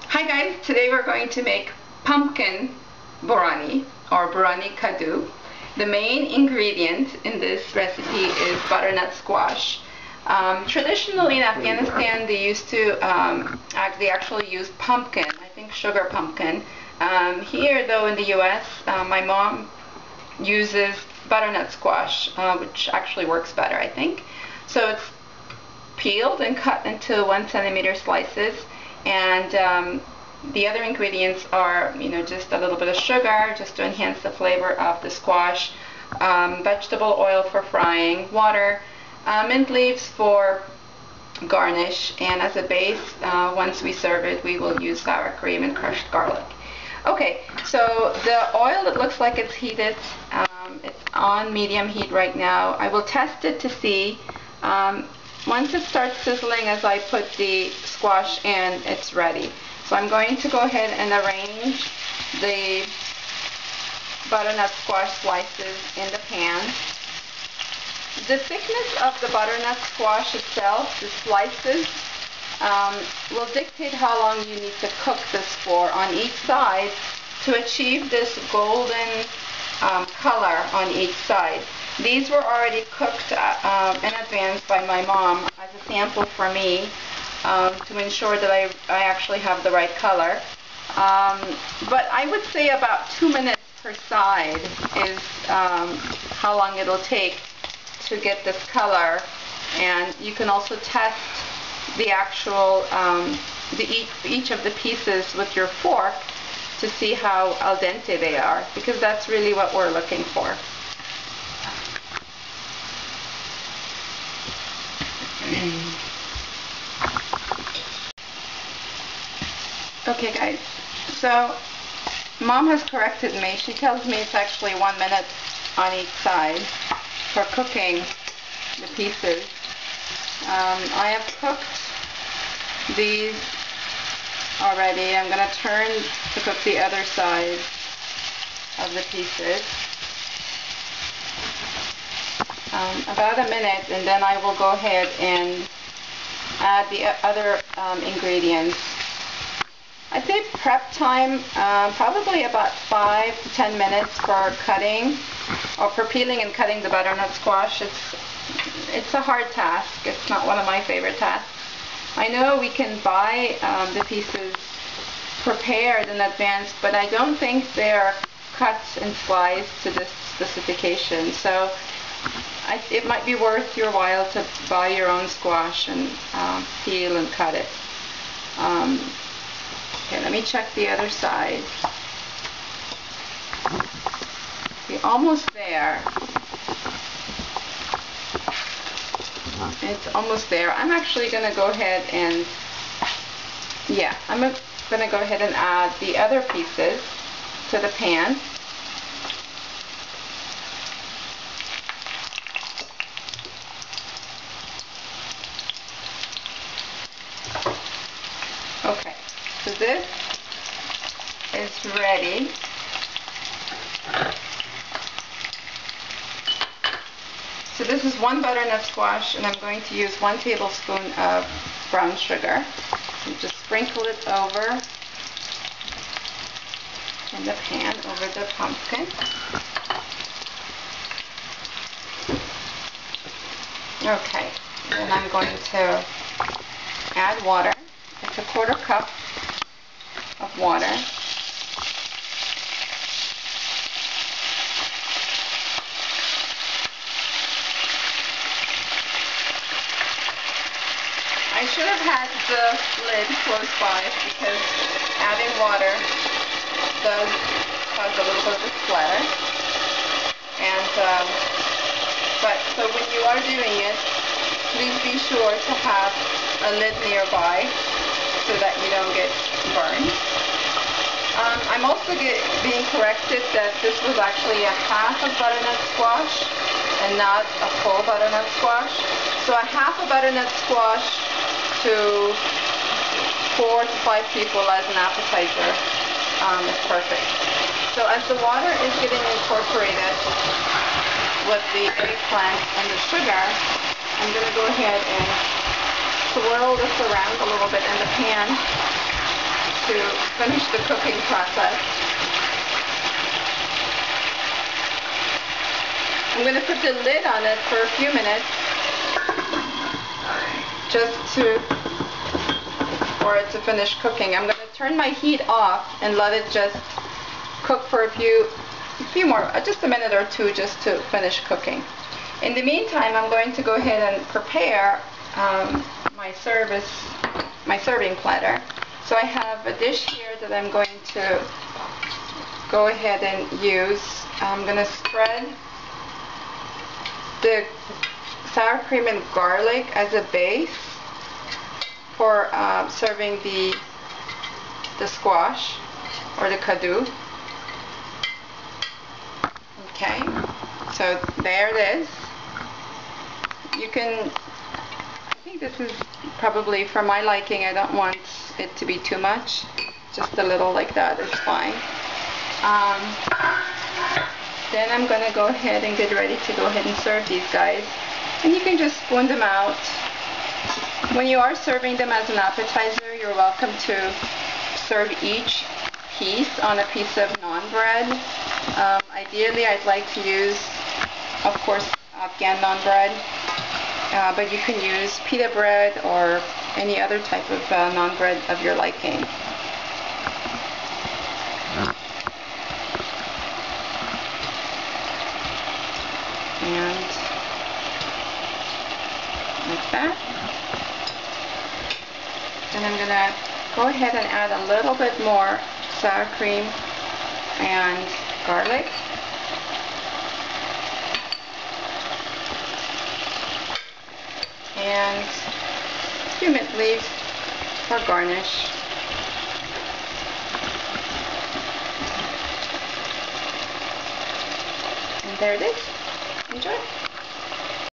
Hi guys, today we're going to make pumpkin boranee or boranee kadu. The main ingredient in this recipe is butternut squash. Traditionally in Afghanistan they used to actually use pumpkin, I think sugar pumpkin. Here though in the US my mom uses butternut squash, which actually works better I think. So it's peeled and cut into 1 centimeter slices, and the other ingredients are, just a little bit of sugar just to enhance the flavor of the squash, vegetable oil for frying, water, mint leaves for garnish, and as a base, once we serve it, we will use sour cream and crushed garlic. Okay, so the oil, it looks like it's heated. It's on medium heat right now. I will test it to see. Once it starts sizzling as I put the squash in, it's ready. So I'm going to go ahead and arrange the butternut squash slices in the pan. The thickness of the butternut squash itself, the slices, will dictate how long you need to cook this for on each side to achieve this golden color on each side. These were already cooked in advance by my mom as a sample for me to ensure that I actually have the right color. But I would say about 2 minutes per side is how long it'll take to get this color. And you can also test the actual, each of the pieces with your fork to see how al dente they are, because that's really what we're looking for. Okay guys, so Mom has corrected me. She tells me it's actually 1 minute on each side for cooking the pieces. I have cooked these already. I'm going to turn to cook the other side of the pieces. About a minute, and then I will go ahead and add the other ingredients. I'd say prep time, probably about 5 to 10 minutes for cutting, or for peeling and cutting the butternut squash. It's a hard task. It's not one of my favorite tasks. I know we can buy the pieces prepared in advance, but I don't think they're cut and sliced to this specification. So it might be worth your while to buy your own squash and peel and cut it. Okay, let me check the other side. Okay, almost there. It's almost there. I'm actually going to go ahead and, I'm going to go ahead and add the other pieces to the pan. Okay, so this is ready. So this is 1 butternut squash, and I'm going to use 1 tablespoon of brown sugar. And just sprinkle it over in the pan, over the pumpkin. Okay, then I'm going to add water. It's a 1/4 cup of water. I should have had the lid close by, because adding water does cause a little bit of a splatter. And so when you are doing it, please be sure to have a lid nearby so that you don't get burned. I'm also being corrected that this was actually a half of butternut squash and not a full butternut squash. So a half a butternut squash to 4 to 5 people as an appetizer is perfect. So as the water is getting incorporated with the eggplant and the sugar, I'm going to go ahead and swirl this around a little bit in the pan to finish the cooking process. I'm going to put the lid on it for a few minutes just for it to finish cooking. I'm going to turn my heat off and let it just cook for a few more, just a minute or two, just to finish cooking. In the meantime, I'm going to go ahead and prepare my serving platter. So I have a dish here that I'm going to go ahead and use. I'm going to spread the sour cream and garlic as a base for serving the squash or the kadu. Okay, so there it is. You can, I think this is probably for my liking. I don't want it to be too much. Just a little like that is fine. Then I'm going to go ahead and get ready to go ahead and serve these guys. And you can just spoon them out. When you are serving them as an appetizer, you're welcome to serve each piece on a piece of naan bread. Ideally, I'd like to use, of course, Afghan naan bread, but you can use pita bread or any other type of naan bread of your liking. And like that. Then I'm going to go ahead and add a little bit more sour cream and garlic. And a few mint leaves for garnish. And there it is. Enjoy.